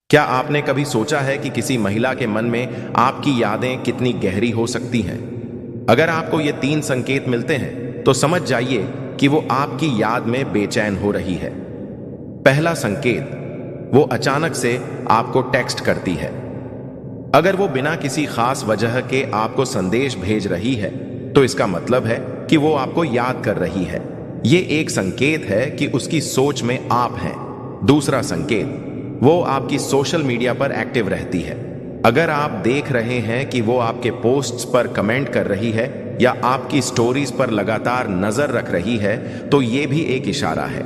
क्या आपने कभी सोचा है कि किसी महिला के मन में आपकी यादें कितनी गहरी हो सकती हैं? अगर आपको ये 3 संकेत मिलते हैं तो समझ जाइए कि वो आपकी याद में बेचैन हो रही है। पहला संकेत, वो अचानक से आपको टेक्स्ट करती है। अगर वो बिना किसी खास वजह के आपको संदेश भेज रही है तो इसका मतलब है कि वो आपको याद कर रही है। ये एक संकेत है कि उसकी सोच में आप हैं। दूसरा संकेत, वो आपकी सोशल मीडिया पर एक्टिव रहती है। अगर आप देख रहे हैं कि वो आपके पोस्ट्स पर कमेंट कर रही है या आपकी स्टोरीज पर लगातार नजर रख रही है तो ये भी एक इशारा है।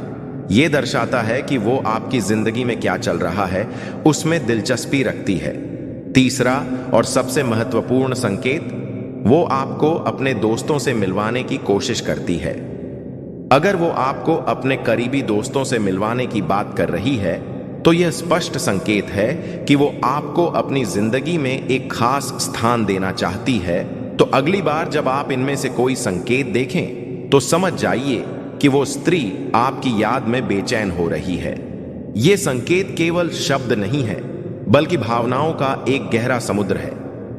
ये दर्शाता है कि वो आपकी जिंदगी में क्या चल रहा है उसमें दिलचस्पी रखती है। तीसरा और सबसे महत्वपूर्ण संकेत, वो आपको अपने दोस्तों से मिलवाने की कोशिश करती है। अगर वो आपको अपने करीबी दोस्तों से मिलवाने की बात कर रही है तो यह स्पष्ट संकेत है कि वो आपको अपनी जिंदगी में एक खास स्थान देना चाहती है। तो अगली बार जब आप इनमें से कोई संकेत देखें तो समझ जाइए कि वो स्त्री आपकी याद में बेचैन हो रही है। ये संकेत केवल शब्द नहीं है बल्कि भावनाओं का एक गहरा समुद्र है।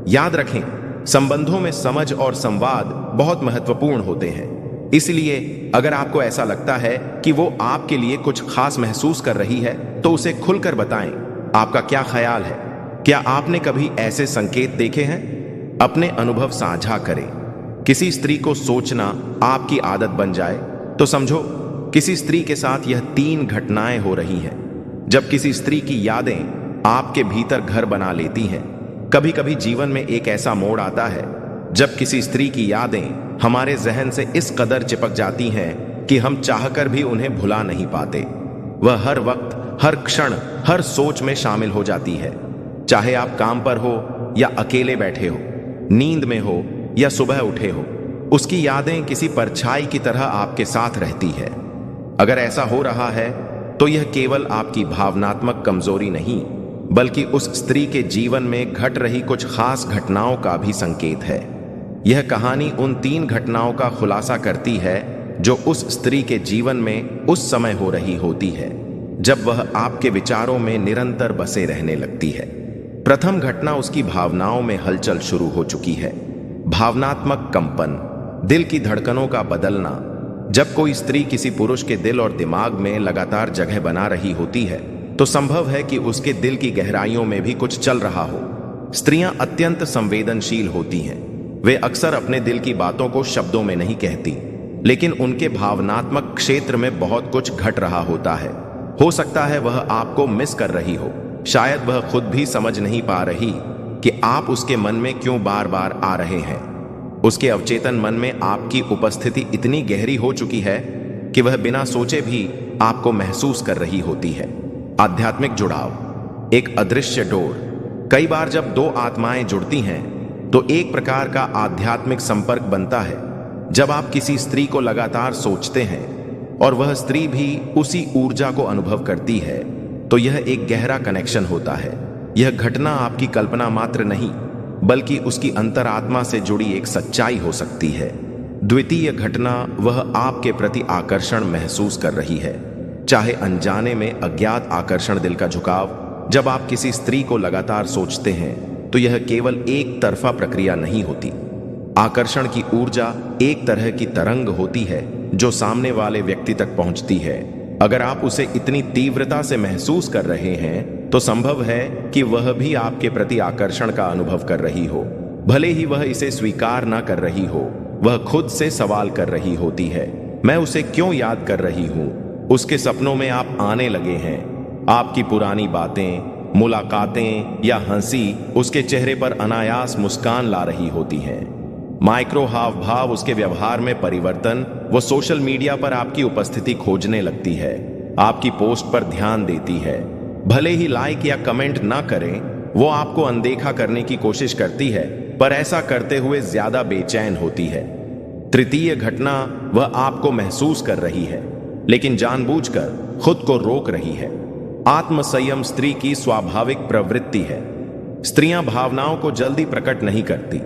याद रखें, संबंधों में समझ और संवाद बहुत महत्वपूर्ण होते हैं। इसलिए अगर आपको ऐसा लगता है कि वो आपके लिए कुछ खास महसूस कर रही है तो उसे खुलकर बताएं। आपका क्या ख्याल है? क्या आपने कभी ऐसे संकेत देखे हैं? अपने अनुभव साझा करें। किसी स्त्री को सोचना आपकी आदत बन जाए तो समझो किसी स्त्री के साथ यह 3 घटनाएं हो रही हैं। जब किसी स्त्री की यादें आपके भीतर घर बना लेती हैं। कभी कभी जीवन में एक ऐसा मोड़ आता है जब किसी स्त्री की यादें हमारे जहन से इस कदर चिपक जाती हैं कि हम चाहकर भी उन्हें भुला नहीं पाते। वह हर वक्त, हर क्षण, हर सोच में शामिल हो जाती है। चाहे आप काम पर हो या अकेले बैठे हो, नींद में हो या सुबह उठे हो, उसकी यादें किसी परछाई की तरह आपके साथ रहती है। अगर ऐसा हो रहा है तो यह केवल आपकी भावनात्मक कमजोरी नहीं बल्कि उस स्त्री के जीवन में घट रही कुछ खास घटनाओं का भी संकेत है। यह कहानी उन 3 घटनाओं का खुलासा करती है जो उस स्त्री के जीवन में उस समय हो रही होती है जब वह आपके विचारों में निरंतर बसे रहने लगती है। प्रथम घटना, उसकी भावनाओं में हलचल शुरू हो चुकी है। भावनात्मक कंपन, दिल की धड़कनों का बदलना। जब कोई स्त्री किसी पुरुष के दिल और दिमाग में लगातार जगह बना रही होती है तो संभव है कि उसके दिल की गहराइयों में भी कुछ चल रहा हो। स्त्रियां अत्यंत संवेदनशील होती हैं। वे अक्सर अपने दिल की बातों को शब्दों में नहीं कहती, लेकिन उनके भावनात्मक क्षेत्र में बहुत कुछ घट रहा होता है। हो सकता है वह आपको मिस कर रही हो। शायद वह खुद भी समझ नहीं पा रही कि आप उसके मन में क्यों बार बार आ रहे हैं। उसके अवचेतन मन में आपकी उपस्थिति इतनी गहरी हो चुकी है कि वह बिना सोचे भी आपको महसूस कर रही होती है। आध्यात्मिक जुड़ाव, एक अदृश्य डोर। कई बार जब 2 आत्माएं जुड़ती हैं तो एक प्रकार का आध्यात्मिक संपर्क बनता है। जब आप किसी स्त्री को लगातार सोचते हैं और वह स्त्री भी उसी ऊर्जा को अनुभव करती है तो यह एक गहरा कनेक्शन होता है। यह घटना आपकी कल्पना मात्र नहीं बल्कि उसकी अंतरात्मा से जुड़ी एक सच्चाई हो सकती है। द्वितीय घटना, वह आपके प्रति आकर्षण महसूस कर रही है, चाहे अनजाने में अज्ञात आकर्षण, दिल का झुकाव। जब आप किसी स्त्री को लगातार सोचते हैं तो यह केवल एक तरफा प्रक्रिया नहीं होती। आकर्षण की ऊर्जा एक तरह की तरंग होती है जो सामने वाले व्यक्ति तक पहुंचती है। अगर आप उसे इतनी तीव्रता से महसूस कर रहे हैं तो संभव है कि वह भी आपके प्रति आकर्षण का अनुभव कर रही हो। भले ही वह इसे स्वीकार ना कर रही हो, वह खुद से सवाल कर रही होती है, मैं उसे क्यों याद कर रही हूं? उसके सपनों में आप आने लगे हैं। आपकी पुरानी बातें, मुलाकातें या हंसी उसके चेहरे पर अनायास मुस्कान ला रही होती हैं। माइक्रो हाव भाव, उसके व्यवहार में परिवर्तन। वो सोशल मीडिया पर आपकी उपस्थिति खोजने लगती है, आपकी पोस्ट पर ध्यान देती है। भले ही लाइक या कमेंट ना करें, वो आपको अनदेखा करने की कोशिश करती है, पर ऐसा करते हुए ज्यादा बेचैन होती है। तृतीय घटना, वह आपको महसूस कर रही है लेकिन जानबूझकर खुद को रोक रही है। आत्मसंयम स्त्री की स्वाभाविक प्रवृत्ति है। स्त्रियां भावनाओं को जल्दी प्रकट नहीं करती।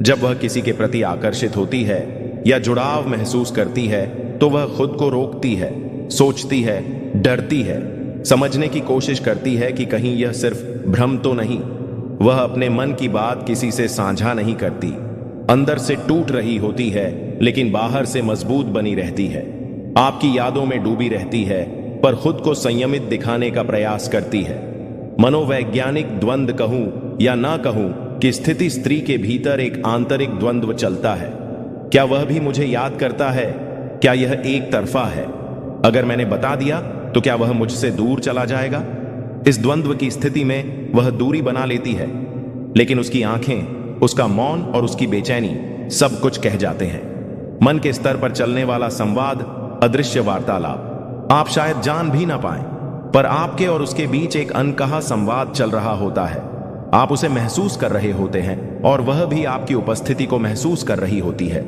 जब वह किसी के प्रति आकर्षित होती है या जुड़ाव महसूस करती है तो वह खुद को रोकती है, सोचती है, डरती है, समझने की कोशिश करती है कि कहीं यह सिर्फ भ्रम तो नहीं। वह अपने मन की बात किसी से साझा नहीं करती। अंदर से टूट रही होती है लेकिन बाहर से मजबूत बनी रहती है। आपकी यादों में डूबी रहती है पर खुद को संयमित दिखाने का प्रयास करती है। मनोवैज्ञानिक द्वंद्व कहूं या ना कहूं कि स्थिति स्त्री के भीतर एक आंतरिक द्वंद्व चलता है। क्या वह भी मुझे याद करता है? क्या यह एक तरफा है? अगर मैंने बता दिया तो क्या वह मुझसे दूर चला जाएगा? इस द्वंद्व की स्थिति में वह दूरी बना लेती है, लेकिन उसकी आंखें, उसका मौन और उसकी बेचैनी सब कुछ कह जाते हैं। मन के स्तर पर चलने वाला संवाद, अदृश्य वार्तालाप, आप शायद जान भी ना पाएं, पर आपके और उसके बीच एक अनकहा संवाद चल रहा होता है। आप उसे महसूस कर रहे होते हैं और वह भी आपकी उपस्थिति को महसूस कर रही होती है।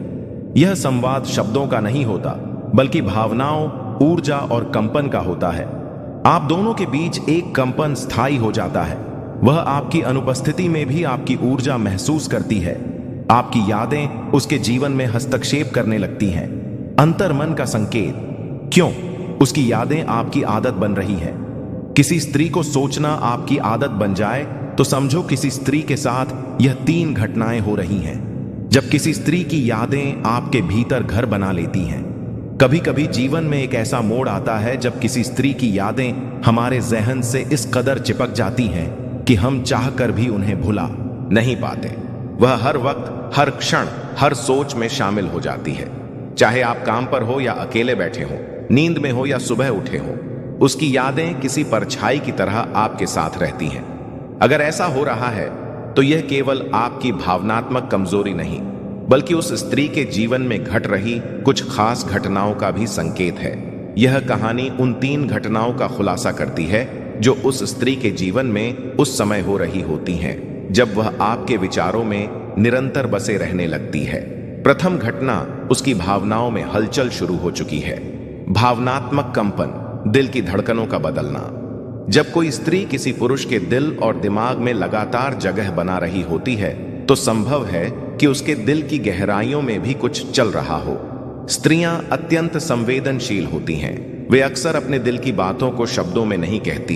यह संवाद शब्दों का नहीं होता, बल्कि भावनाओं, ऊर्जा और कंपन का होता है। आप दोनों के बीच एक कंपन स्थायी हो जाता है। वह आपकी अनुपस्थिति में भी आपकी ऊर्जा महसूस करती है। आपकी यादें उसके जीवन में हस्तक्षेप करने लगती हैं। अंतर्मन का संकेत। क्यों? उसकी यादें आपकी आदत बन रही है। किसी स्त्री को सोचना आपकी आदत बन जाए तो समझो किसी स्त्री के साथ यह 3 घटनाएं हो रही हैं। जब किसी स्त्री की यादें आपके भीतर घर बना लेती हैं। कभी कभी जीवन में एक ऐसा मोड़ आता है जब किसी स्त्री की यादें हमारे जहन से इस कदर चिपक जाती हैं कि हम चाहकर भी उन्हें भुला नहीं पाते। वह हर वक्त, हर क्षण, हर सोच में शामिल हो जाती है। चाहे आप काम पर हो या अकेले बैठे हो, नींद में हो या सुबह उठे हो, उसकी यादें किसी परछाई की तरह आपके साथ रहती हैं। अगर ऐसा हो रहा है तो यह केवल आपकी भावनात्मक कमजोरी नहीं, बल्कि उस स्त्री के जीवन में घट रही कुछ खास घटनाओं का भी संकेत है। यह कहानी उन 3 घटनाओं का खुलासा करती है जो उस स्त्री के जीवन में उस समय हो रही होती हैं, जब वह आपके विचारों में निरंतर बसे रहने लगती है। प्रथम घटना, उसकी भावनाओं में हलचल शुरू हो चुकी है। भावनात्मक कंपन, दिल की धड़कनों का बदलना। जब कोई स्त्री किसी पुरुष के दिल और दिमाग में लगातार जगह बना रही होती है तो संभव है कि उसके दिल की गहराइयों में भी कुछ चल रहा हो। स्त्रियां अत्यंत संवेदनशील होती हैं। वे अक्सर अपने दिल की बातों को शब्दों में नहीं कहती,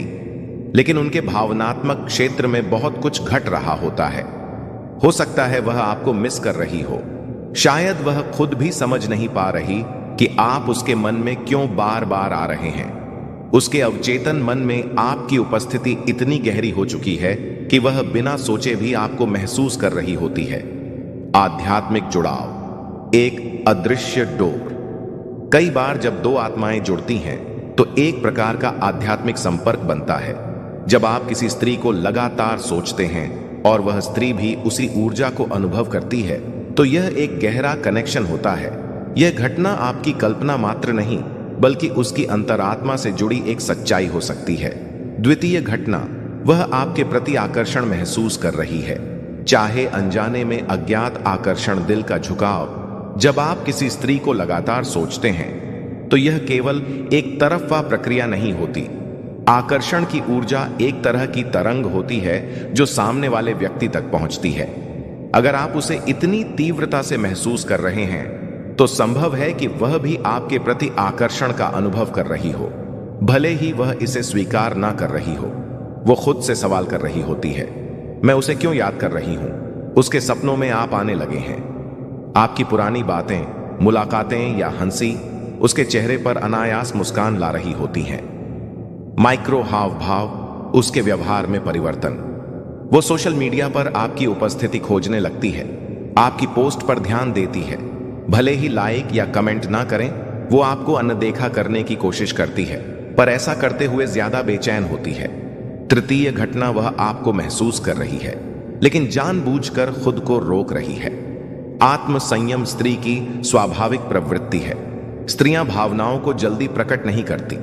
लेकिन उनके भावनात्मक क्षेत्र में बहुत कुछ घट रहा होता है। हो सकता है वह आपको मिस कर रही हो। शायद वह खुद भी समझ नहीं पा रही कि आप उसके मन में क्यों बार बार आ रहे हैं। उसके अवचेतन मन में आपकी उपस्थिति इतनी गहरी हो चुकी है कि वह बिना सोचे भी आपको महसूस कर रही होती है। आध्यात्मिक जुड़ाव, एक अदृश्य डोर। कई बार जब 2 आत्माएं जुड़ती हैं तो एक प्रकार का आध्यात्मिक संपर्क बनता है। जब आप किसी स्त्री को लगातार सोचते हैं और वह स्त्री भी उसी ऊर्जा को अनुभव करती है तो यह एक गहरा कनेक्शन होता है। यह घटना आपकी कल्पना मात्र नहीं, बल्कि उसकी अंतरात्मा से जुड़ी एक सच्चाई हो सकती है। द्वितीय घटना, वह आपके प्रति आकर्षण महसूस कर रही है, चाहे अनजाने में अज्ञात आकर्षण, दिल का झुकाव। जब आप किसी स्त्री को लगातार सोचते हैं तो यह केवल एक तरफा प्रक्रिया नहीं होती। आकर्षण की ऊर्जा एक तरह की तरंग होती है जो सामने वाले व्यक्ति तक पहुंचती है। अगर आप उसे इतनी तीव्रता से महसूस कर रहे हैं तो संभव है कि वह भी आपके प्रति आकर्षण का अनुभव कर रही हो, भले ही वह इसे स्वीकार ना कर रही हो। वो खुद से सवाल कर रही होती है, मैं उसे क्यों याद कर रही हूं? उसके सपनों में आप आने लगे हैं। आपकी पुरानी बातें, मुलाकातें या हंसी उसके चेहरे पर अनायास मुस्कान ला रही होती हैं। माइक्रो हाव भाव, उसके व्यवहार में परिवर्तन। वो सोशल मीडिया पर आपकी उपस्थिति खोजने लगती है, आपकी पोस्ट पर ध्यान देती है। भले ही लाइक या कमेंट ना करें, वो आपको अनदेखा करने की कोशिश करती है, पर ऐसा करते हुए ज्यादा बेचैन होती है। तृतीय घटना, वह आपको महसूस कर रही है, लेकिन जानबूझकर खुद को रोक रही है। आत्मसंयम स्त्री की स्वाभाविक प्रवृत्ति है। स्त्रियां भावनाओं को जल्दी प्रकट नहीं करती।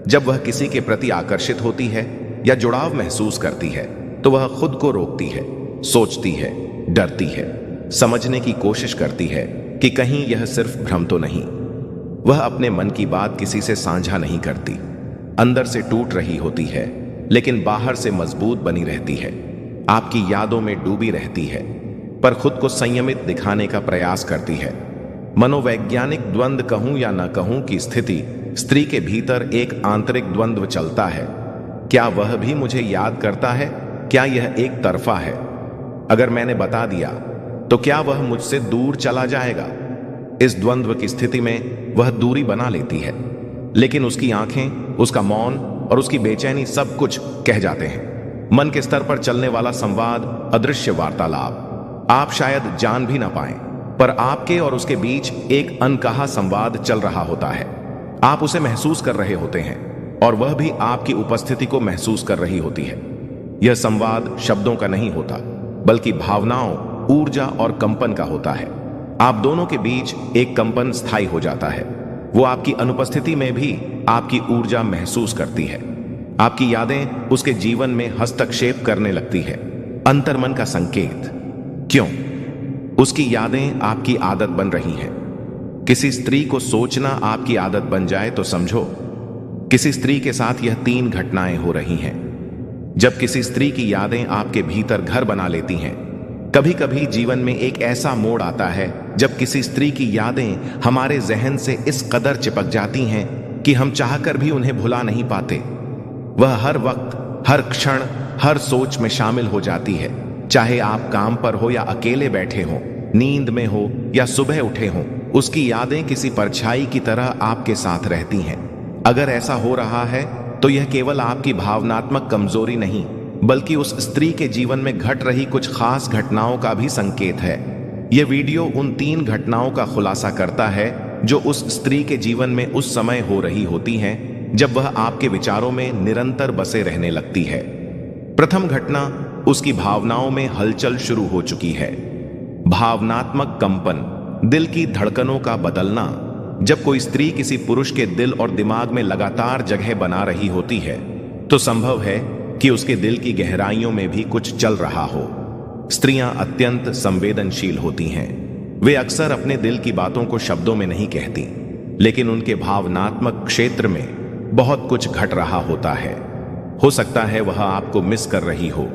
जब वह किसी के प्रति आकर्षित होती है या जुड़ाव महसूस करती है तो वह खुद को रोकती है, सोचती है, डरती है, समझने की कोशिश करती है कि कहीं यह सिर्फ भ्रम तो नहीं। वह अपने मन की बात किसी से साझा नहीं करती। अंदर से टूट रही होती है, लेकिन बाहर से मजबूत बनी रहती है। आपकी यादों में डूबी रहती है, पर खुद को संयमित दिखाने का प्रयास करती है। मनोवैज्ञानिक द्वंद्व कहूं या न कहूं की स्थिति, स्त्री के भीतर एक आंतरिक द्वंद्व चलता है। क्या वह भी मुझे याद करता है? क्या यह एक तरफा है? अगर मैंने बता दिया तो क्या वह मुझसे दूर चला जाएगा? इस द्वंद्व की स्थिति में वह दूरी बना लेती है, लेकिन उसकी आंखें, उसका मौन और उसकी बेचैनी सब कुछ कह जाते हैं। मन के स्तर पर चलने वाला संवाद, अदृश्य वार्तालाप, आप शायद जान भी ना पाएं, पर आपके और उसके बीच एक अनकहा संवाद चल रहा होता है। आप उसे महसूस कर रहे होते हैं और वह भी आपकी उपस्थिति को महसूस कर रही होती है। यह संवाद शब्दों का नहीं होता, बल्कि भावनाओं, ऊर्जा और कंपन का होता है। आप दोनों के बीच एक कंपन स्थायी हो जाता है। वो आपकी अनुपस्थिति में भी आपकी ऊर्जा महसूस करती है। आपकी यादें उसके जीवन में हस्तक्षेप करने लगती है। अंतर्मन का संकेत। क्यों? उसकी यादें आपकी आदत बन रही हैं। किसी स्त्री को सोचना आपकी आदत बन जाए तो समझो, किसी स्त्री के साथ यह 3 घटनाएं हो रही हैं। जब किसी स्त्री की यादें आपके भीतर घर बना लेती हैं, कभी कभी जीवन में एक ऐसा मोड़ आता है जब किसी स्त्री की यादें हमारे जहन से इस कदर चिपक जाती हैं कि हम चाहकर भी उन्हें भुला नहीं पाते। वह हर वक्त, हर क्षण, हर सोच में शामिल हो जाती है, चाहे आप काम पर हो या अकेले बैठे हो, नींद में हो या सुबह उठे हो। उसकी यादें किसी परछाई की तरह आपके साथ रहती हैं। अगर ऐसा हो रहा है तो यह केवल आपकी भावनात्मक कमजोरी नहीं, बल्कि उस स्त्री के जीवन में घट रही कुछ खास घटनाओं का भी संकेत है। यह वीडियो उन 3 घटनाओं का खुलासा करता है जो उस स्त्री के जीवन में उस समय हो रही होती हैं जब वह आपके विचारों में निरंतर बसे रहने लगती है। प्रथम घटना, उसकी भावनाओं में हलचल शुरू हो चुकी है। भावनात्मक कंपन, दिल की धड़कनों का बदलना। जब कोई स्त्री किसी पुरुष के दिल और दिमाग में लगातार जगह बना रही होती है तो संभव है कि उसके दिल की गहराइयों में भी कुछ चल रहा हो। स्त्रियां अत्यंत संवेदनशील होती हैं। वे अक्सर अपने दिल की बातों को शब्दों में नहीं कहती, लेकिन उनके भावनात्मक क्षेत्र में बहुत कुछ घट रहा होता है। हो सकता है वह आपको मिस कर रही हो,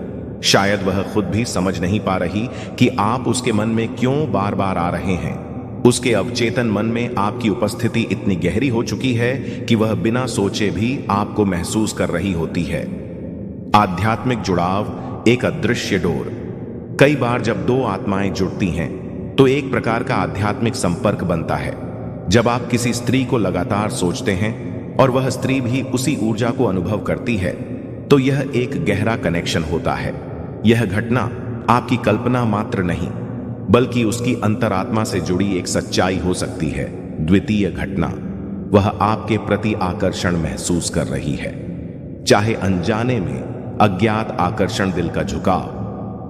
शायद वह खुद भी समझ नहीं पा रही कि आप उसके मन में क्यों बार बार आ रहे हैं। उसके अवचेतन मन में आपकी उपस्थिति इतनी गहरी हो चुकी है कि वह बिना सोचे भी आपको महसूस कर रही होती है। आध्यात्मिक जुड़ाव, एक अदृश्य डोर। कई बार जब 2 आत्माएं जुड़ती हैं तो एक प्रकार का आध्यात्मिक संपर्क बनता है। जब आप किसी स्त्री को लगातार सोचते हैं और वह स्त्री भी उसी ऊर्जा को अनुभव करती है तो यह एक गहरा कनेक्शन होता है। यह घटना आपकी कल्पना मात्र नहीं, बल्कि उसकी अंतरात्मा से जुड़ी एक सच्चाई हो सकती है। द्वितीय घटना, वह आपके प्रति आकर्षण महसूस कर रही है, चाहे अनजाने में अज्ञात आकर्षण, दिल का झुकाव।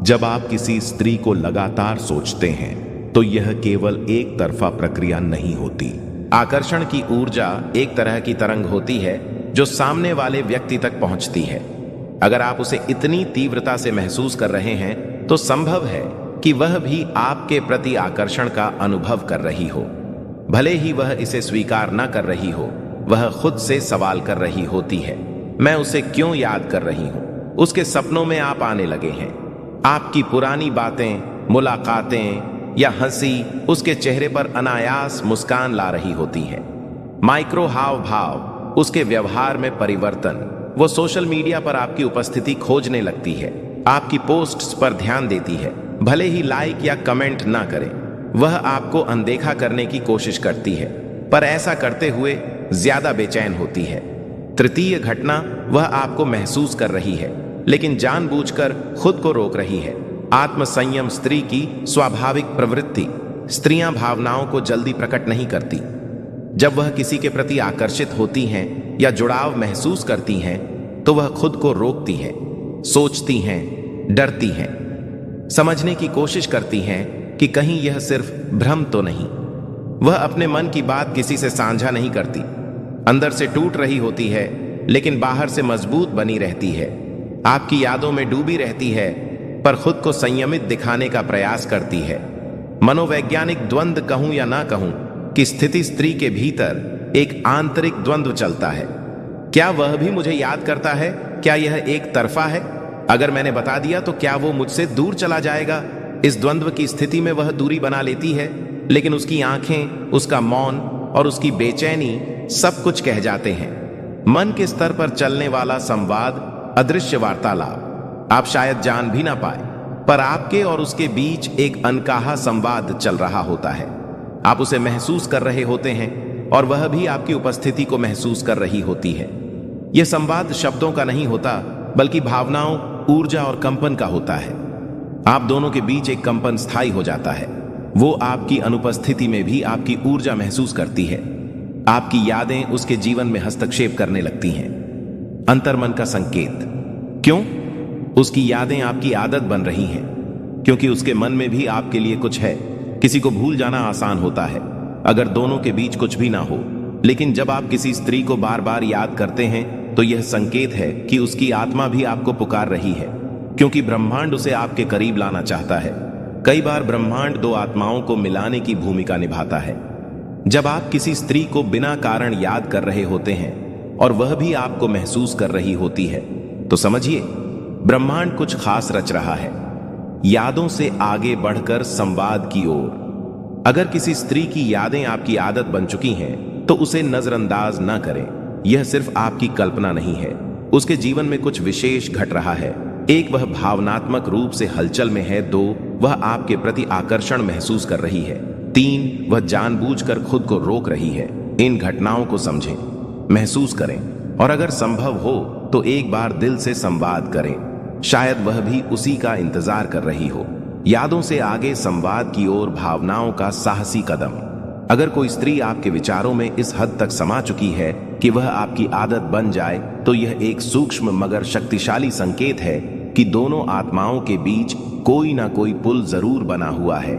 जब आप किसी स्त्री को लगातार सोचते हैं तो यह केवल एक तरफा प्रक्रिया नहीं होती। आकर्षण की ऊर्जा एक तरह की तरंग होती है जो सामने वाले व्यक्ति तक पहुंचती है। अगर आप उसे इतनी तीव्रता से महसूस कर रहे हैं तो संभव है कि वह भी आपके प्रति आकर्षण का अनुभव कर रही हो। भले ही वह इसे स्वीकार न कर रही हो, वह खुद से सवाल कर रही होती है, मैं उसे क्यों याद कर रही हूं? उसके सपनों में आप आने लगे हैं। आपकी पुरानी बातें, मुलाकातें या हंसी उसके चेहरे पर अनायास मुस्कान ला रही होती है। माइक्रो हाव भाव, उसके व्यवहार में परिवर्तन। वो सोशल मीडिया पर आपकी उपस्थिति खोजने लगती है, आपकी पोस्ट्स पर ध्यान देती है, भले ही लाइक या कमेंट ना करें। वह आपको अनदेखा करने की कोशिश करती है, पर ऐसा करते हुए ज्यादा बेचैन होती है। तृतीय घटना, वह आपको महसूस कर रही है लेकिन जानबूझकर खुद को रोक रही है। आत्मसंयम स्त्री की स्वाभाविक प्रवृत्ति। स्त्रियां भावनाओं को जल्दी प्रकट नहीं करती। जब वह किसी के प्रति आकर्षित होती हैं या जुड़ाव महसूस करती हैं तो वह खुद को रोकती हैं, सोचती हैं, डरती हैं, समझने की कोशिश करती हैं कि कहीं यह सिर्फ भ्रम तो नहीं। वह अपने मन की बात किसी से साझा नहीं करती, अंदर से टूट रही होती है लेकिन बाहर से मजबूत बनी रहती है। आपकी यादों में डूबी रहती है पर खुद को संयमित दिखाने का प्रयास करती है। मनोवैज्ञानिक द्वंद्व कहूं या ना कहूं कि स्थिति स्त्री के भीतर एक आंतरिक द्वंद्व चलता है। क्या वह भी मुझे याद करता है? क्या यह एक तरफा है? अगर मैंने बता दिया तो क्या वो मुझसे दूर चला जाएगा? इस द्वंद्व की स्थिति में वह दूरी बना लेती है, लेकिन उसकी आंखें, उसका मौन और उसकी बेचैनी सब कुछ कह जाते हैं। मन के स्तर पर चलने वाला संवाद, अदृश्य वार्तालाप आप शायद जान भी ना पाए, पर आपके और उसके बीच एक अनकहा संवाद चल रहा होता है। आप उसे महसूस कर रहे होते हैं और वह भी आपकी उपस्थिति को महसूस कर रही होती है। यह संवाद शब्दों का नहीं होता, बल्कि भावनाओं, ऊर्जा और कंपन का होता है। आप दोनों के बीच एक कंपन स्थायी हो जाता है। वो आपकी अनुपस्थिति में भी आपकी ऊर्जा महसूस करती है। आपकी यादें उसके जीवन में हस्तक्षेप करने लगती हैं। अंतर्मन का संकेत। क्यों? उसकी यादें आपकी आदत बन रही हैं, क्योंकि उसके मन में भी आपके लिए कुछ है। किसी को भूल जाना आसान होता है अगर दोनों के बीच कुछ भी ना हो, लेकिन जब आप किसी स्त्री को बार बार याद करते हैं तो यह संकेत है कि उसकी आत्मा भी आपको पुकार रही है, क्योंकि ब्रह्मांड उसे आपके करीब लाना चाहता है। कई बार ब्रह्मांड दो आत्माओं को मिलाने की भूमिका निभाता है। जब आप किसी स्त्री को बिना कारण याद कर रहे होते हैं और वह भी आपको महसूस कर रही होती है, तो समझिए ब्रह्मांड कुछ खास रच रहा है। यादों से आगे बढ़कर संवाद की ओर। अगर किसी स्त्री की यादें आपकी आदत बन चुकी हैं, तो उसे नजरअंदाज न करें। यह सिर्फ आपकी कल्पना नहीं है, उसके जीवन में कुछ विशेष घट रहा है। एक, वह भावनात्मक रूप से हलचल में है। 2, वह आपके प्रति आकर्षण महसूस कर रही है। 3, वह जानबूझकर खुद को रोक रही है। इन घटनाओं को समझें, महसूस करें और अगर संभव हो तो एक बार दिल से संवाद करें। शायद वह भी उसी का इंतजार कर रही हो। यादों से आगे संवाद की ओर, भावनाओं का साहसी कदम। अगर कोई स्त्री आपके विचारों में इस हद तक समा चुकी है कि वह आपकी आदत बन जाए, तो यह एक सूक्ष्म मगर शक्तिशाली संकेत है कि दोनों आत्माओं के बीच कोई ना कोई पुल जरूर बना हुआ है,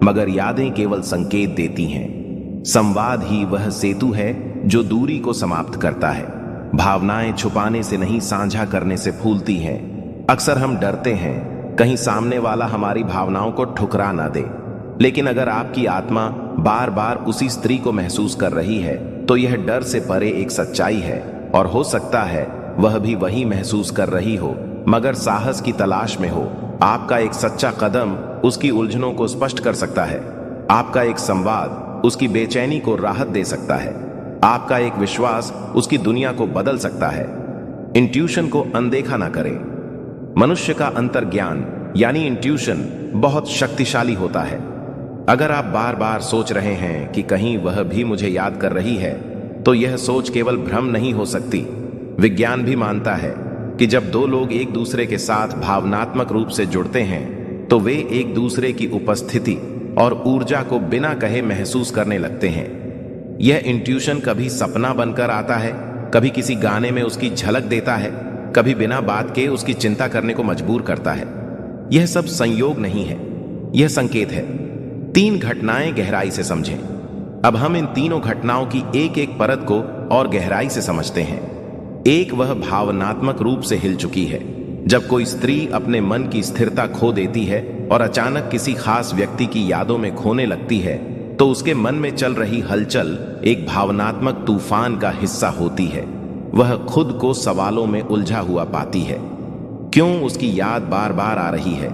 मगर यादें केवल संकेत देती हैं। संवाद ही वह सेतु है जो दूरी को समाप्त करता है। भावनाएं छुपाने से नहीं, साझा करने से फूलती हैं। अक्सर हम डरते हैं कहीं सामने वाला हमारी भावनाओं को ठुकरा ना दे, लेकिन अगर आपकी आत्मा बार बार उसी स्त्री को महसूस कर रही है, तो यह डर से परे एक सच्चाई है। और हो सकता है वह भी वही महसूस कर रही हो, मगर साहस की तलाश में हो। आपका एक सच्चा कदम उसकी उलझनों को स्पष्ट कर सकता है। आपका एक संवाद उसकी बेचैनी को राहत दे सकता है। आपका एक विश्वास उसकी दुनिया को बदल सकता है। इंट्यूशन को अनदेखा ना करें। मनुष्य का अंतर्ज्ञान यानी इंट्यूशन बहुत शक्तिशाली होता है। अगर आप बार बार सोच रहे हैं कि कहीं वह भी मुझे याद कर रही है, तो यह सोच केवल भ्रम नहीं हो सकती। विज्ञान भी मानता है कि जब दो लोग एक दूसरे के साथ भावनात्मक रूप से जुड़ते हैं, तो वे एक दूसरे की उपस्थिति और ऊर्जा को बिना कहे महसूस करने लगते हैं। यह इंट्यूशन कभी सपना बनकर आता है, कभी किसी गाने में उसकी झलक देता है, कभी बिना बात के उसकी चिंता करने को मजबूर करता है। यह सब संयोग नहीं है, यह संकेत है। 3 घटनाएं गहराई से समझें। अब हम इन तीनों घटनाओं की एक एक परत को और गहराई से समझते हैं। 1, वह भावनात्मक रूप से हिल चुकी है। जब कोई स्त्री अपने मन की स्थिरता खो देती है और अचानक किसी खास व्यक्ति की यादों में खोने लगती है, तो उसके मन में चल रही हलचल एक भावनात्मक तूफान का हिस्सा होती है। वह खुद को सवालों में उलझा हुआ पाती है। क्यों उसकी याद बार बार आ रही है?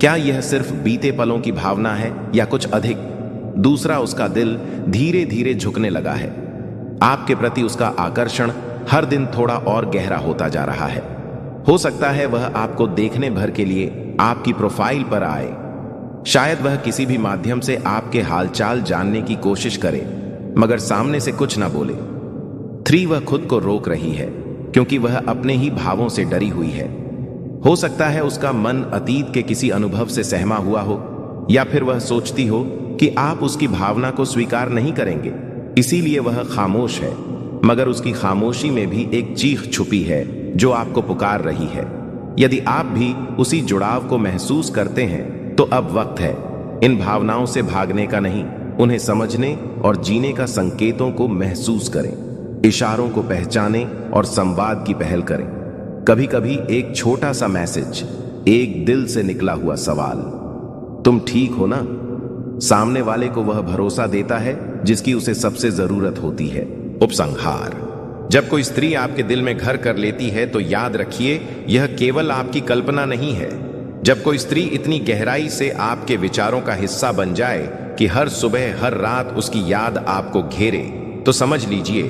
क्या यह सिर्फ बीते पलों की भावना है या कुछ अधिक? दूसरा, उसका दिल धीरे धीरे झुकने लगा है। आपके प्रति उसका आकर्षण हर दिन थोड़ा और गहरा होता जा रहा है। हो सकता है वह आपको देखने भर के लिए आपकी प्रोफाइल पर आए। शायद वह किसी भी माध्यम से आपके हालचाल जानने की कोशिश करे, मगर सामने से कुछ ना बोले। 3, वह खुद को रोक रही है, क्योंकि वह अपने ही भावों से डरी हुई है। हो सकता है उसका मन अतीत के किसी अनुभव से सहमा हुआ हो, या फिर वह सोचती हो कि आप उसकी भावना को स्वीकार नहीं करेंगे, इसीलिए वह खामोश है। मगर उसकी खामोशी में भी एक चीख छुपी है जो आपको पुकार रही है। यदि आप भी उसी जुड़ाव को महसूस करते हैं, तो अब वक्त है इन भावनाओं से भागने का नहीं, उन्हें समझने और जीने का। संकेतों को महसूस करें, इशारों को पहचानें और संवाद की पहल करें। कभी कभी एक छोटा सा मैसेज, एक दिल से निकला हुआ सवाल, तुम ठीक हो ना, सामने वाले को वह भरोसा देता है जिसकी उसे सबसे जरूरत होती है। उपसंहार: जब कोई स्त्री आपके दिल में घर कर लेती है, तो याद रखिए यह केवल आपकी कल्पना नहीं है। जब कोई स्त्री इतनी गहराई से आपके विचारों का हिस्सा बन जाए कि हर सुबह हर रात उसकी याद आपको घेरे, तो समझ लीजिए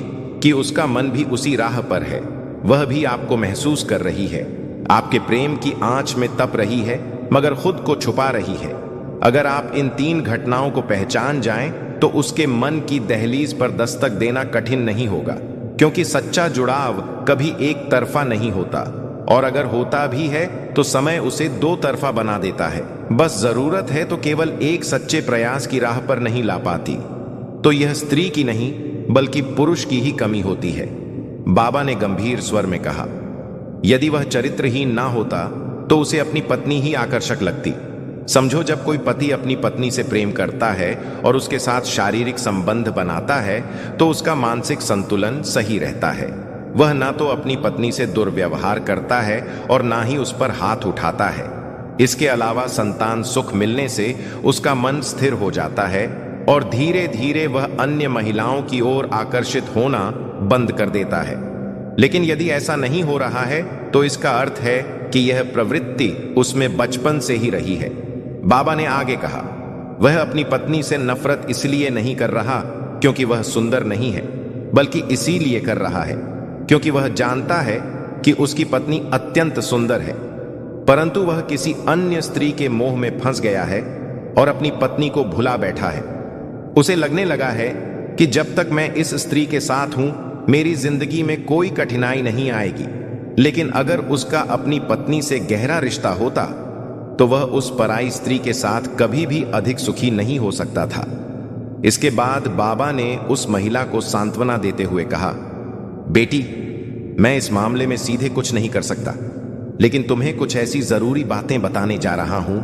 कि उसका मन भी उसी राह पर है, वह भी आपको महसूस कर रही है, आपके प्रेम की आंच में तप रही है, मगर खुद को छुपा रही है। अगर आप इन 3 घटनाओं को पहचान जाएं, तो उसके मन की दहलीज पर दस्तक देना कठिन नहीं होगा, क्योंकि सच्चा जुड़ाव कभी एक तरफा नहीं होता, और अगर होता भी है तो समय उसे 2 तरफा बना देता है। बस जरूरत है तो केवल एक सच्चे प्रयास की राह पर नहीं ला पाती। तो यह स्त्री की नहीं बल्कि पुरुष की ही कमी होती है। बाबा ने गंभीर स्वर में कहा, यदि वह चरित्रहीन ना होता तो उसे अपनी पत्नी ही आकर्षक लगती। समझो, जब कोई पति अपनी पत्नी से प्रेम करता है और उसके साथ शारीरिक संबंध बनाता है तो उसका मानसिक संतुलन सही रहता है। वह ना तो अपनी पत्नी से दुर्व्यवहार करता है और ना ही उस पर हाथ उठाता है। इसके अलावा संतान सुख मिलने से उसका मन स्थिर हो जाता है और धीरे धीरे वह अन्य महिलाओं की ओर आकर्षित होना बंद कर देता है। लेकिन यदि ऐसा नहीं हो रहा है तो इसका अर्थ है कि यह प्रवृत्ति उसमें बचपन से ही रही है। बाबा ने आगे कहा, वह अपनी पत्नी से नफरत इसलिए नहीं कर रहा क्योंकि वह सुंदर नहीं है, बल्कि इसीलिए कर रहा है क्योंकि वह जानता है कि उसकी पत्नी अत्यंत सुंदर है, परंतु वह किसी अन्य स्त्री के मोह में फंस गया है और अपनी पत्नी को भुला बैठा है। उसे लगने लगा है कि जब तक मैं इस स्त्री के साथ हूं मेरी जिंदगी में कोई कठिनाई नहीं आएगी। लेकिन अगर उसका अपनी पत्नी से गहरा रिश्ता होता तो वह उस पराई स्त्री के साथ कभी भी अधिक सुखी नहीं हो सकता था। इसके बाद बाबा ने उस महिला को सांत्वना देते हुए कहा, बेटी, मैं इस मामले में सीधे कुछ नहीं कर सकता, लेकिन तुम्हें कुछ ऐसी जरूरी बातें बताने जा रहा हूं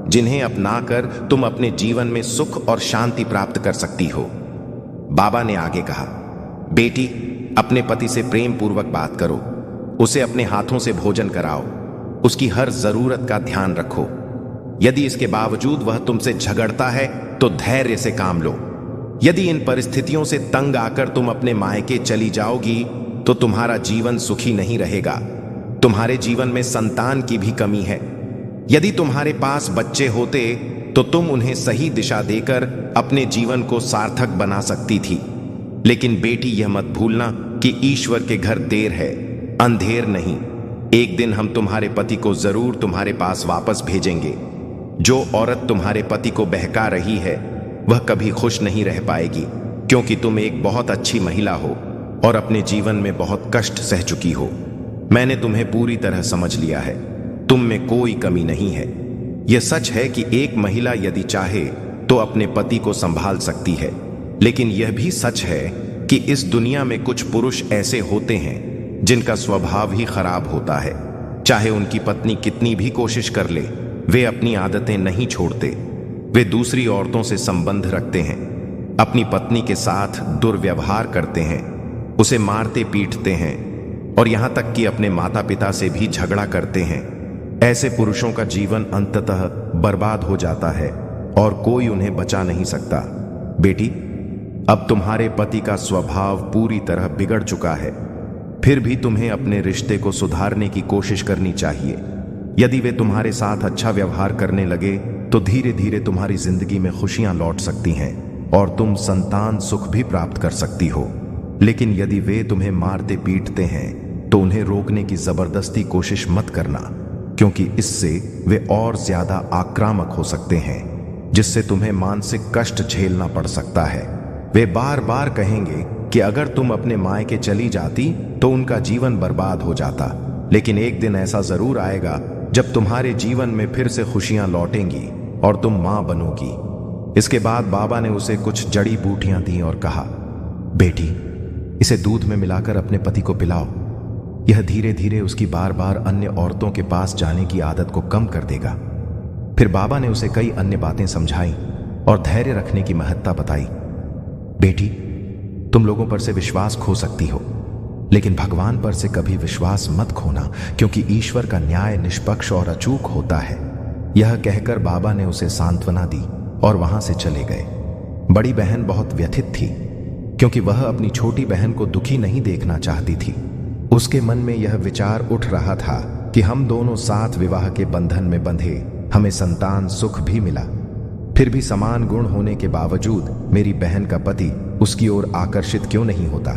जिन्हें अपनाकर तुम अपने जीवन में सुख और शांति प्राप्त कर सकती हो। बाबा ने आगे कहा, बेटी, अपने पति से प्रेम पूर्वक बात करो, उसे अपने हाथों से भोजन कराओ, उसकी हर जरूरत का ध्यान रखो। यदि इसके बावजूद वह तुमसे झगड़ता है तो धैर्य से काम लो। यदि इन परिस्थितियों से तंग आकर तुम अपने मायके चली जाओगी तो तुम्हारा जीवन सुखी नहीं रहेगा। तुम्हारे जीवन में संतान की भी कमी है। यदि तुम्हारे पास बच्चे होते तो तुम उन्हें सही दिशा देकर अपने जीवन को सार्थक बना सकती थी। लेकिन बेटी, यह मत भूलना कि ईश्वर के घर देर है, अंधेर नहीं। एक दिन हम तुम्हारे पति को जरूर तुम्हारे पास वापस भेजेंगे। जो औरत तुम्हारे पति को बहका रही है वह कभी खुश नहीं रह पाएगी, क्योंकि तुम एक बहुत अच्छी महिला हो और अपने जीवन में बहुत कष्ट सह चुकी हो। मैंने तुम्हें पूरी तरह समझ लिया है, तुम में कोई कमी नहीं है। यह सच है कि एक महिला यदि चाहे तो अपने पति को संभाल सकती है, लेकिन यह भी सच है कि इस दुनिया में कुछ पुरुष ऐसे होते हैं जिनका स्वभाव ही खराब होता है। चाहे उनकी पत्नी कितनी भी कोशिश कर ले, वे अपनी आदतें नहीं छोड़ते। वे दूसरी औरतों से संबंध रखते हैं, अपनी पत्नी के साथ दुर्व्यवहार करते हैं, उसे मारते पीटते हैं और यहां तक कि अपने माता पिता से भी झगड़ा करते हैं। ऐसे पुरुषों का जीवन अंततः बर्बाद हो जाता है और कोई उन्हें बचा नहीं सकता। बेटी, अब तुम्हारे पति का स्वभाव पूरी तरह बिगड़ चुका है, फिर भी तुम्हें अपने रिश्ते को सुधारने की कोशिश करनी चाहिए। यदि वे तुम्हारे साथ अच्छा व्यवहार करने लगे तो धीरे धीरे तुम्हारी जिंदगी में खुशियां लौट सकती हैं और तुम संतान सुख भी प्राप्त कर सकती हो। लेकिन यदि वे तुम्हें मारते पीटते हैं तो उन्हें रोकने की जबरदस्ती कोशिश मत करना, क्योंकि इससे वे और ज्यादा आक्रामक हो सकते हैं, जिससे तुम्हें मानसिक कष्ट झेलना पड़ सकता है। वे बार बार कहेंगे कि अगर तुम अपने मायके चली जाती तो उनका जीवन बर्बाद हो जाता, लेकिन एक दिन ऐसा जरूर आएगा जब तुम्हारे जीवन में फिर से खुशियां लौटेंगी और तुम मां बनोगी। इसके बाद बाबा ने उसे कुछ जड़ी बूटियां दी और कहा, बेटी, इसे दूध में मिलाकर अपने पति को पिलाओ। यह धीरे धीरे उसकी बार बार अन्य औरतों के पास जाने की आदत को कम कर देगा। फिर बाबा ने उसे कई अन्य बातें समझाई और धैर्य रखने की महत्ता बताई। बेटी, तुम लोगों पर से विश्वास खो सकती हो, लेकिन भगवान पर से कभी विश्वास मत खोना, क्योंकि ईश्वर का न्याय निष्पक्ष और अचूक होता है। यह कहकर बाबा ने उसे सांत्वना दी और वहां से चले गए। बड़ी बहन बहुत व्यथित थी, क्योंकि वह अपनी छोटी बहन को दुखी नहीं देखना चाहती थी। उसके मन में यह विचार उठ रहा था कि हम दोनों साथ विवाह के बंधन में बंधे, हमें संतान सुख भी मिला, फिर भी समान गुण होने के बावजूद मेरी बहन का पति उसकी ओर आकर्षित क्यों नहीं होता।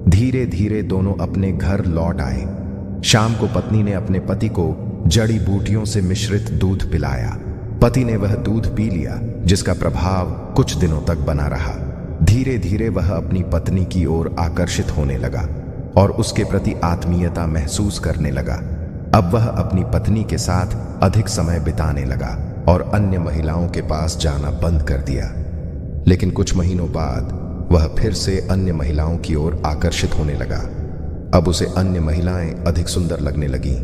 धीरे धीरे दोनों अपने घर लौट आए। शाम को पत्नी ने अपने पति को जड़ी बूटियों से मिश्रित दूध पिलाया। पति ने वह दूध पी लिया, जिसका प्रभाव कुछ दिनों तक बना रहा। धीरे धीरे वह अपनी पत्नी की ओर आकर्षित होने लगा और उसके प्रति आत्मीयता महसूस करने लगा। अब वह अपनी पत्नी के साथ अधिक समय बिताने लगा और अन्य महिलाओं के पास जाना बंद कर दिया। लेकिन कुछ महीनों बाद वह फिर से अन्य महिलाओं की ओर आकर्षित होने लगा। अब उसे अन्य महिलाएं अधिक सुंदर लगने लगी।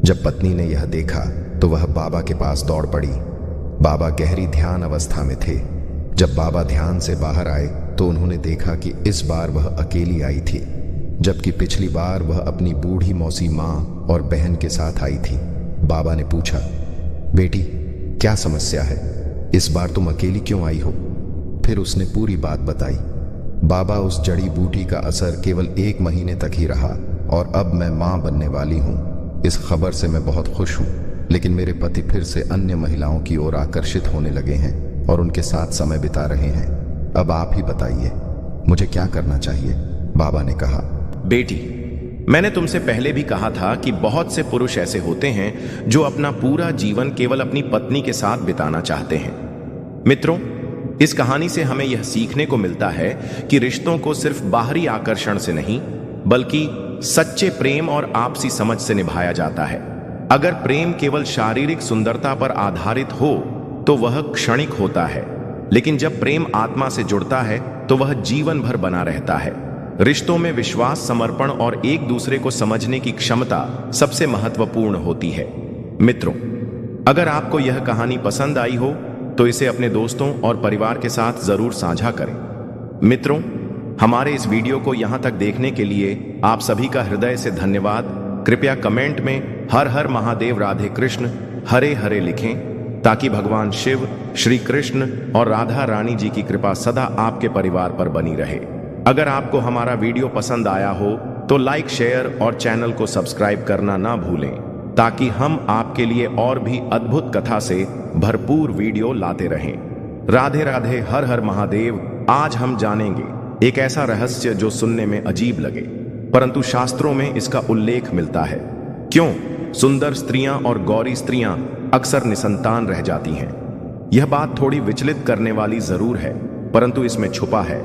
जब पत्नी ने यह देखा तो वह बाबा के पास दौड़ पड़ी। बाबा गहरी ध्यान अवस्था में थे। जब बाबा ध्यान से बाहर आए तो उन्होंने देखा कि इस बार वह अकेली आई थी, जबकि पिछली बार वह अपनी बूढ़ी मौसी माँ और बहन के साथ आई थी। बाबा ने पूछा, बेटी क्या समस्या है? इस बार तुम अकेली क्यों आई हो? फिर उसने पूरी बात बताई। बाबा, उस जड़ी बूटी का असर केवल 1 महीने तक ही रहा और अब मैं माँ बनने वाली हूँ। इस खबर से मैं बहुत खुश हूँ, लेकिन मेरे पति फिर से अन्य महिलाओं की ओर आकर्षित होने लगे हैं और उनके साथ समय बिता रहे हैं। अब आप ही बताइए, मुझे क्या करना चाहिए? बाबा ने कहा, बेटी, मैंने तुमसे पहले भी कहा था कि बहुत से पुरुष ऐसे होते हैं जो अपना पूरा जीवन केवल अपनी पत्नी के साथ बिताना चाहते हैं। मित्रों, इस कहानी से हमें यह सीखने को मिलता है कि रिश्तों को सिर्फ बाहरी आकर्षण से नहीं, बल्कि सच्चे प्रेम और आपसी समझ से निभाया जाता है। अगर प्रेम केवल शारीरिक सुंदरता पर आधारित हो तो वह क्षणिक होता है, लेकिन जब प्रेम आत्मा से जुड़ता है तो वह जीवन भर बना रहता है। रिश्तों में विश्वास, समर्पण और एक दूसरे को समझने की क्षमता सबसे महत्वपूर्ण होती है। मित्रों, अगर आपको यह कहानी पसंद आई हो तो इसे अपने दोस्तों और परिवार के साथ जरूर साझा करें। मित्रों, हमारे इस वीडियो को यहां तक देखने के लिए आप सभी का हृदय से धन्यवाद। कृपया कमेंट में हर हर महादेव, राधे कृष्ण, हरे हरे लिखें ताकि भगवान शिव, श्री कृष्ण और राधा रानी जी की कृपा सदा आपके परिवार पर बनी रहे। अगर आपको हमारा वीडियो पसंद आया हो तो लाइक, शेयर और चैनल को सब्सक्राइब करना ना भूलें, ताकि हम आपके लिए और भी अद्भुत कथा से भरपूर वीडियो लाते रहें। राधे राधे, हर हर महादेव। आज हम जानेंगे एक ऐसा रहस्य जो सुनने में अजीब लगे, परंतु शास्त्रों में इसका उल्लेख मिलता है। क्यों सुंदर स्त्रियां और गौरी स्त्रियां अक्सर निसंतान रह जाती हैं? यह बात थोड़ी विचलित करने वाली जरूर है, परंतु इसमें छुपा है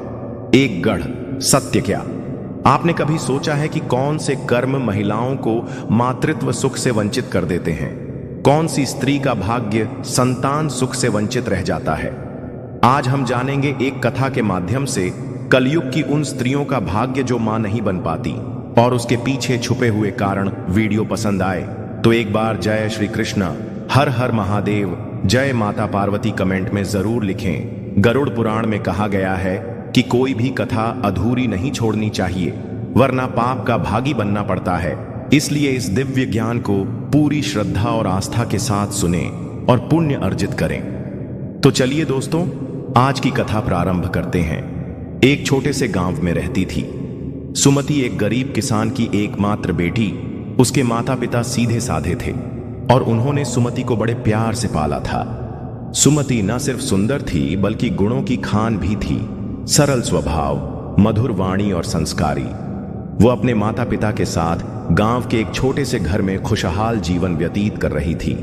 एक गढ़ सत्य। क्या आपने कभी सोचा है कि कौन से कर्म महिलाओं को मातृत्व सुख से वंचित कर देते हैं? कौन सी स्त्री का भाग्य संतान सुख से वंचित रह जाता है? आज हम जानेंगे एक कथा के माध्यम से कलयुग की उन स्त्रियों का भाग्य जो मां नहीं बन पाती और उसके पीछे छुपे हुए कारण। वीडियो पसंद आए तो एक बार जय श्री कृष्ण, हर हर महादेव, जय माता पार्वती कमेंट में जरूर लिखें। गरुड़ पुराण में कहा गया है कि कोई भी कथा अधूरी नहीं छोड़नी चाहिए, वरना पाप का भागी बनना पड़ता है। इसलिए इस दिव्य ज्ञान को पूरी श्रद्धा और आस्था के साथ सुने और पुण्य अर्जित करें। तो चलिए दोस्तों, आज की कथा प्रारंभ करते हैं। एक छोटे से गांव में रहती थी सुमति, एक गरीब किसान की एकमात्र बेटी। उसके माता पिता सीधे साधे थे और उन्होंने सुमति को बड़े प्यार से पाला था। सुमति न सिर्फ सुंदर थी बल्कि गुणों की खान भी थी। सरल स्वभाव, मधुर वाणी और संस्कारी। वो अपने माता पिता के साथ गांव के एक छोटे से घर में खुशहाल जीवन व्यतीत कर रही थी।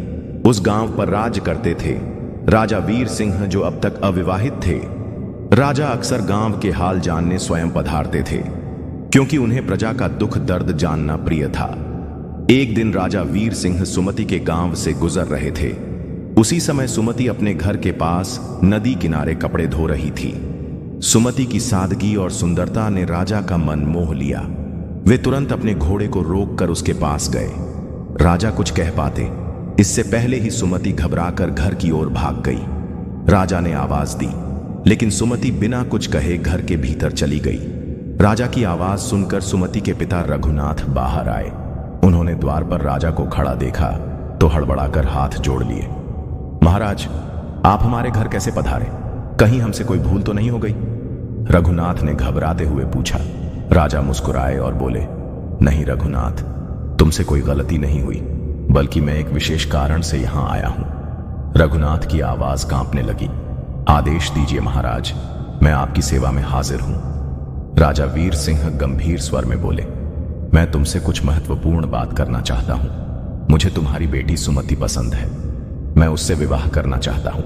उस गांव पर राज करते थे राजा वीर सिंह, जो अब तक अविवाहित थे। राजा अक्सर गांव के हाल जानने स्वयं पधारते थे, क्योंकि उन्हें प्रजा का दुख दर्द जानना प्रिय था। एक दिन राजा वीर सिंह सुमति के गांव से गुजर रहे थे। उसी समय सुमति अपने घर के पास नदी किनारे कपड़े धो रही थी। सुमति की सादगी और सुंदरता ने राजा का मन मोह लिया। वे तुरंत अपने घोड़े को रोककर उसके पास गए। राजा कुछ कह पाते इससे पहले ही सुमति घबराकर घर की ओर भाग गई। राजा ने आवाज दी, लेकिन सुमति बिना कुछ कहे घर के भीतर चली गई। राजा की आवाज सुनकर सुमति के पिता रघुनाथ बाहर आए। उन्होंने द्वार पर राजा को खड़ा देखा तो हड़बड़ाकर हाथ जोड़ लिए। महाराज, आप हमारे घर कैसे पधारे? कहीं हमसे कोई भूल तो नहीं हो गई? रघुनाथ ने घबराते हुए पूछा। राजा मुस्कुराए और बोले, नहीं रघुनाथ, तुमसे कोई गलती नहीं हुई, बल्कि मैं एक विशेष कारण से यहां आया हूं। रघुनाथ की आवाज कांपने लगी। आदेश दीजिए महाराज, मैं आपकी सेवा में हाजिर हूं। राजा वीर सिंह गंभीर स्वर में बोले, मैं तुमसे कुछ महत्वपूर्ण बात करना चाहता हूं। मुझे तुम्हारी बेटी सुमति पसंद है। मैं उससे विवाह करना चाहता हूं।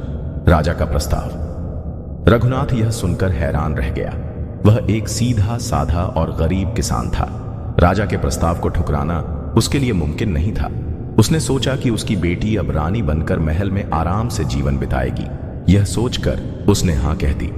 राजा का प्रस्ताव। रघुनाथ यह सुनकर हैरान रह गया। वह एक सीधा साधा और गरीब किसान था। राजा के प्रस्ताव को ठुकराना उसके लिए मुमकिन नहीं था। उसने सोचा कि उसकी बेटी अब रानी बनकर महल में आराम से जीवन बिताएगी। यह सोचकर उसने हां कह दी।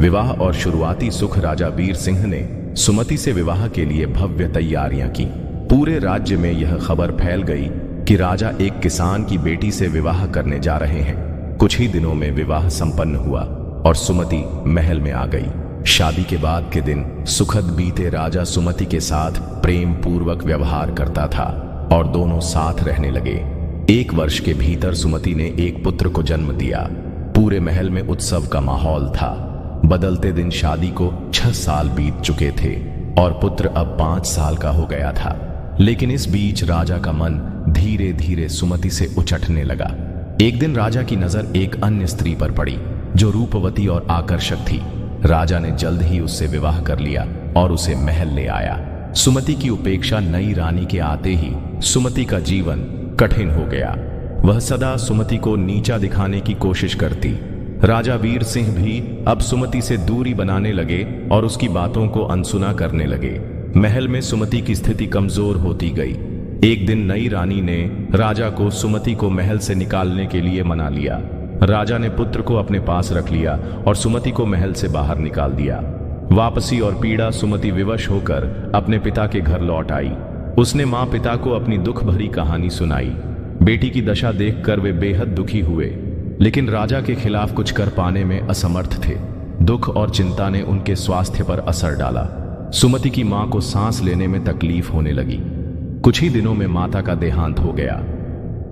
विवाह और शुरुआती सुख। राजा वीर सिंह ने सुमति से विवाह के लिए भव्य तैयारियां की। पूरे राज्य में यह खबर फैल गई कि राजा एक किसान की बेटी से विवाह करने जा रहे हैं। कुछ ही दिनों में विवाह संपन्न हुआ और सुमति महल में आ गई। शादी के बाद के दिन सुखद बीते। राजा सुमति के साथ प्रेम पूर्वक व्यवहार करता था और दोनों साथ रहने लगे। 1 वर्ष के भीतर सुमति ने एक पुत्र को जन्म दिया। पूरे महल में उत्सव का माहौल था। बदलते दिन शादी को 6 साल बीत चुके थे और पुत्र अब 5 साल का हो गया था। लेकिन इस बीच राजा का मन धीरे धीरे सुमति से उचटने लगा। एक दिन राजा की नजर एक अन्य स्त्री पर पड़ी जो रूपवती और आकर्षक थी। राजा ने जल्द ही उससे विवाह कर लिया और उसे महल ले आया। सुमति की उपेक्षा नई रानी के आते ही सुमति का जीवन कठिन हो गया। वह सदा सुमति को नीचा दिखाने की कोशिश करती। राजा वीर सिंह भी अब सुमति से दूरी बनाने लगे और उसकी बातों को अनसुना करने लगे। महल में सुमति की स्थिति कमजोर होती गई। एक दिन नई रानी ने राजा को सुमति को महल से निकालने के लिए मना लिया। राजा ने पुत्र को अपने पास रख लिया और सुमति को महल से बाहर निकाल दिया। वापसी और पीड़ा। सुमति विवश होकर अपने पिता के घर लौट आई। उसने माँ पिता को अपनी दुख भरी कहानी सुनाई। बेटी की दशा देखकर वे बेहद दुखी हुए, लेकिन राजा के खिलाफ कुछ कर पाने में असमर्थ थे। दुख और चिंता ने उनके स्वास्थ्य पर असर डाला। सुमति की मां को सांस लेने में तकलीफ होने लगी। कुछ ही दिनों में माता का देहांत हो गया।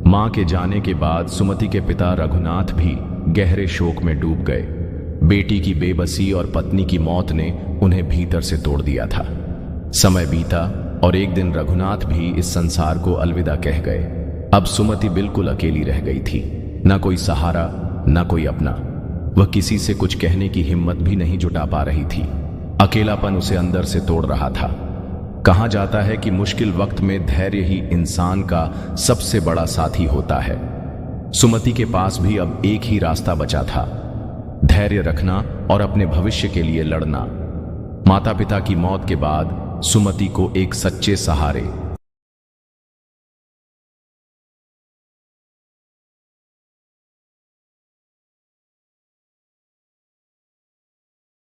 मां के जाने के बाद सुमति के पिता रघुनाथ भी गहरे शोक में डूब गए। बेटी की बेबसी और पत्नी की मौत ने उन्हें भीतर से तोड़ दिया था। समय बीता और एक दिन रघुनाथ भी इस संसार को अलविदा कह गए। अब सुमति बिल्कुल अकेली रह गई थी। न कोई सहारा, न कोई अपना। वह किसी से कुछ कहने की हिम्मत भी नहीं जुटा पा रही थी। अकेलापन उसे अंदर से तोड़ रहा था। कहा जाता है कि मुश्किल वक्त में धैर्य ही इंसान का सबसे बड़ा साथी होता है। सुमति के पास भी अब एक ही रास्ता बचा था, धैर्य रखना और अपने भविष्य के लिए लड़ना। माता पिता की मौत के बाद सुमति को एक सच्चे सहारे